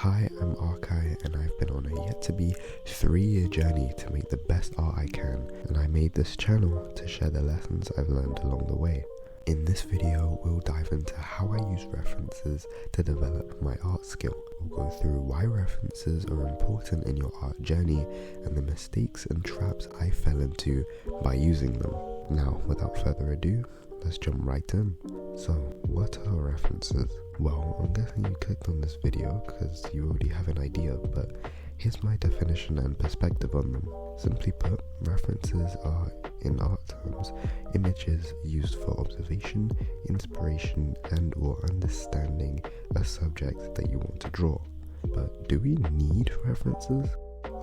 Hi, I'm Arkai, and I've been on a yet-to-be 3-year journey to make the best art I can, and I made this channel to share the lessons I've learned along the way. In this video, we'll dive into how I use references to develop my art skill. We'll go through why references are important in your art journey and the mistakes and traps I fell into by using them. Now, without further ado, let's jump right in. So, what are references? Well, I'm guessing you clicked on this video because you already have an idea, but here's my definition and perspective on them. Simply put, references are, in art terms, images used for observation, inspiration, and or understanding a subject that you want to draw. But do we need references?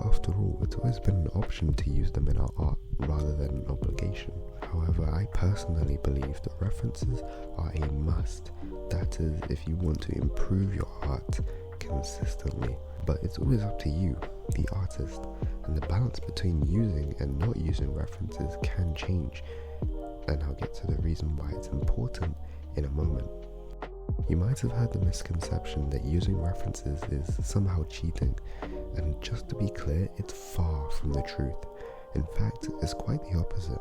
After all, it's always been an option to use them in our art rather than an obligation. However, I personally believe that references are a must. That is, if you want to improve your art consistently. But it's always up to you, the artist, and the balance between using and not using references can change. And I'll get to the reason why it's important in a moment. You might have heard the misconception that using references is somehow cheating, and just to be clear, it's far from the truth. In fact, it's quite the opposite.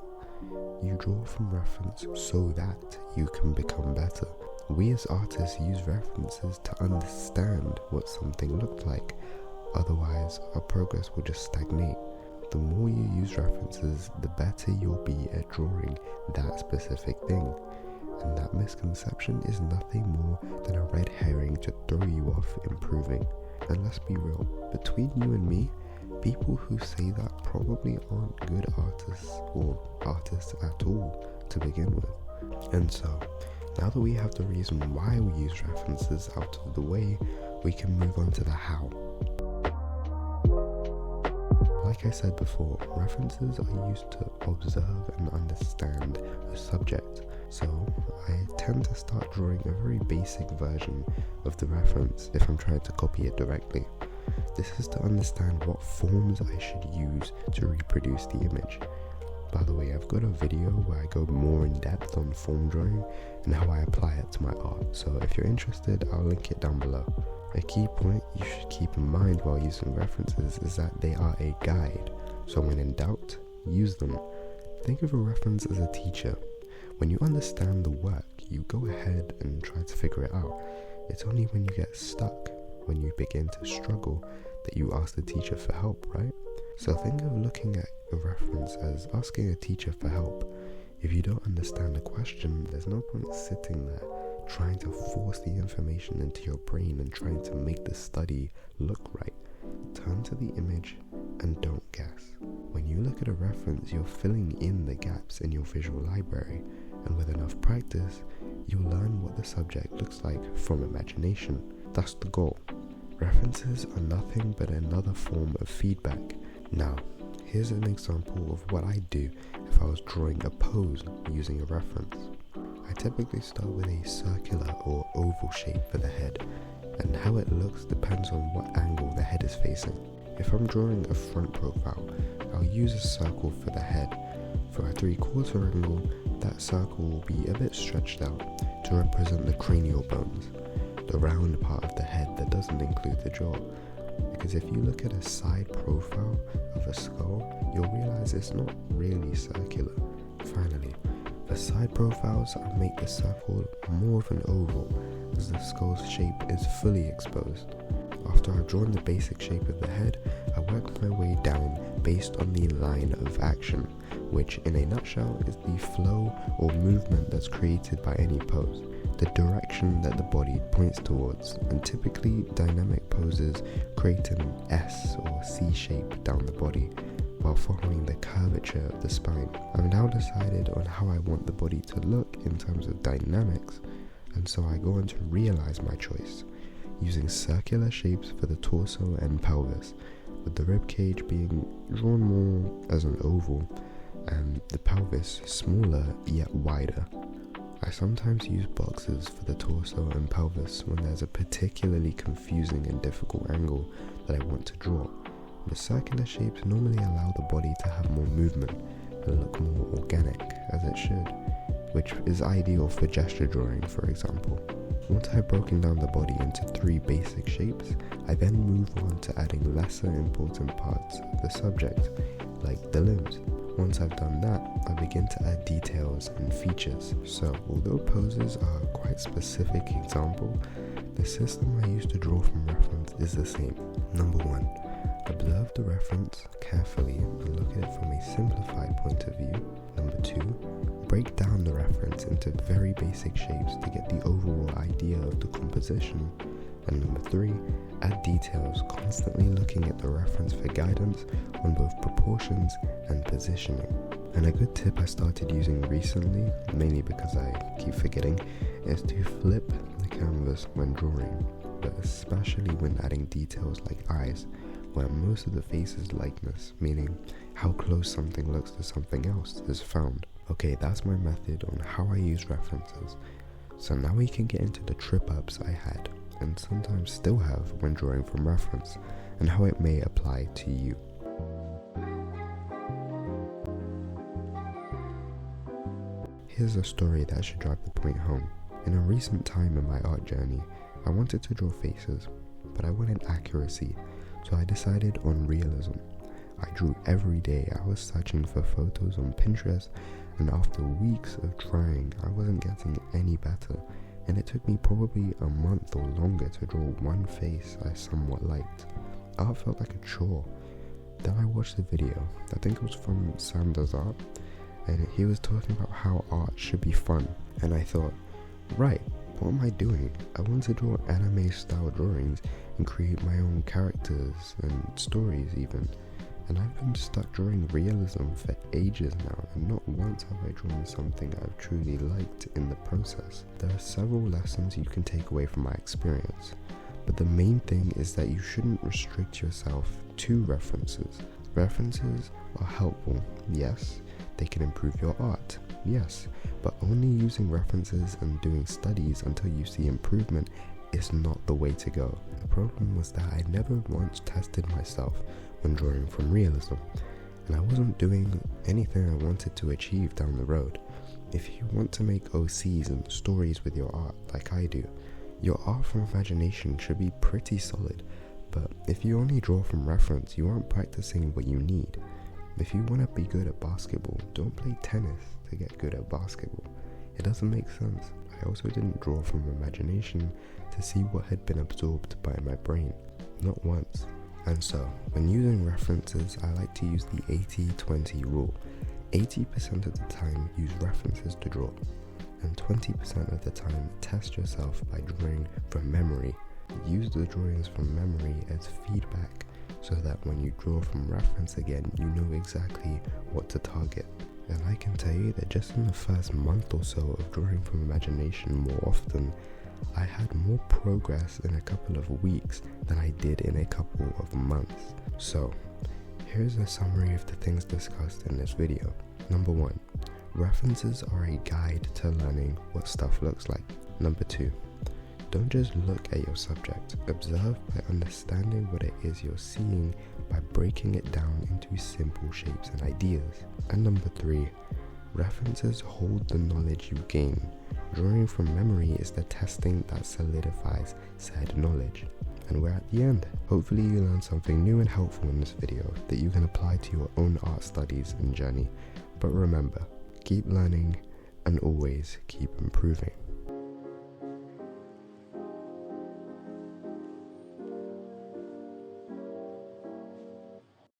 You draw from reference so that you can become better. We as artists use references to understand what something looked like, otherwise our progress will just stagnate. The more you use references, the better you'll be at drawing that specific thing. And that misconception is nothing more than a red herring to throw you off improving. And let's be real, between you and me, people who say that probably aren't good artists or artists at all to begin with. And so, now that we have the reason why we use references out of the way, we can move on to the how. Like I said before, references are used to observe and understand a subject. So I tend to start drawing a very basic version of the reference if I'm trying to copy it directly. This is to understand what forms I should use to reproduce the image. By the way, I've got a video where I go more in depth on form drawing and how I apply it to my art, so if you're interested, I'll link it down below. A key point you should keep in mind while using references is that they are a guide, so when in doubt, use them. Think of a reference as a teacher. When you understand the work, you go ahead and try to figure it out. It's only when you get stuck, when you begin to struggle, that you ask the teacher for help, right? So think of looking at a reference as asking a teacher for help. If you don't understand a question, there's no point sitting there trying to force the information into your brain and trying to make the study look right. Turn to the image and don't guess. When you look at a reference, you're filling in the gaps in your visual library, and with enough practice, you'll learn what the subject looks like from imagination. That's the goal. References are nothing but another form of feedback. Now, here's an example of what I'd do if I was drawing a pose using a reference. I typically start with a circular or oval shape for the head, and how it looks depends on what angle the head is facing. If I'm drawing a front profile, I'll use a circle for the head. For a 3/4 angle, that circle will be a bit stretched out to represent the cranial bones, the round part of the head that doesn't include the jaw. Because if you look at a side profile of a skull, you'll realize it's not really circular. Finally, for side profiles, I'll make the circle more of an oval as the skull's shape is fully exposed. After I've drawn the basic shape of the head, I work my way down based on the line of action, which in a nutshell is the flow or movement that's created by any pose, the direction that the body points towards, and typically dynamic poses create an S or C shape down the body while following the curvature of the spine. I've now decided on how I want the body to look in terms of dynamics, and so I go on to realize my choice, using circular shapes for the torso and pelvis, with the rib cage being drawn more as an oval and the pelvis smaller yet wider. I sometimes use boxes for the torso and pelvis when there's a particularly confusing and difficult angle that I want to draw. The circular shapes normally allow the body to have more movement and look more organic, as it should, which is ideal for gesture drawing, for example. Once I've broken down the body into 3 basic shapes, I then move on to adding lesser important parts of the subject, like the limbs. Once I've done that, I begin to add details and features. So, although poses are a quite specific example, the system I use to draw from reference is the same. Number 1. Observe the reference carefully and look at it from a simplified point of view. Number 2. Break down the reference into very basic shapes to get the overall idea of the composition. And number 3, add details, constantly looking at the reference for guidance on both proportions and positioning. And a good tip I started using recently, mainly because I keep forgetting, is to flip the canvas when drawing, but especially when adding details like eyes, where most of the face's likeness, meaning how close something looks to something else, is found. Okay, that's my method on how I use references. So now we can get into the trip-ups I had, and sometimes still have when drawing from reference, and how it may apply to you. Here's a story that should drive the point home. In a recent time in my art journey, I wanted to draw faces, but I wanted accuracy, so I decided on realism. I drew every day. I was searching for photos on Pinterest, and after weeks of trying, I wasn't getting any better, and it took me probably a month or longer to draw one face I somewhat liked. Art felt like a chore. Then I watched a video, I think it was from Sam Does Art, and he was talking about how art should be fun, and I thought, right, what am I doing? I want to draw anime style drawings and create my own characters and stories even. And I've been stuck drawing realism for ages now, and not once have I drawn something I've truly liked in the process. There are several lessons you can take away from my experience, but the main thing is that you shouldn't restrict yourself to references. References are helpful, yes. They can improve your art, yes, but only using references and doing studies until you see improvement is not the way to go. The problem was that I never once tested myself when drawing from realism, and I wasn't doing anything I wanted to achieve down the road. If you want to make OCs and stories with your art like I do, your art from imagination should be pretty solid, but if you only draw from reference, you aren't practicing what you need. If you want to be good at basketball, don't play tennis to get good at basketball. It doesn't make sense. I also didn't draw from imagination to see what had been absorbed by my brain, not once. And so, when using references, I like to use the 80-20 rule. 80% of the time, use references to draw, and 20% of the time, test yourself by drawing from memory. Use the drawings from memory as feedback, so that when you draw from reference again, you know exactly what to target. And I can tell you that just in the first month or so of drawing from imagination more often, I had more progress in a couple of weeks than I did in a couple of months. So, here's a summary of the things discussed in this video. Number 1, references are a guide to learning what stuff looks like. Number 2, don't just look at your subject, observe by understanding what it is you're seeing by breaking it down into simple shapes and ideas. And number 3, references hold the knowledge you gain. Drawing from memory is the testing that solidifies said knowledge. And we're at the end. Hopefully you learned something new and helpful in this video that you can apply to your own art studies and journey. But remember, keep learning and always keep improving.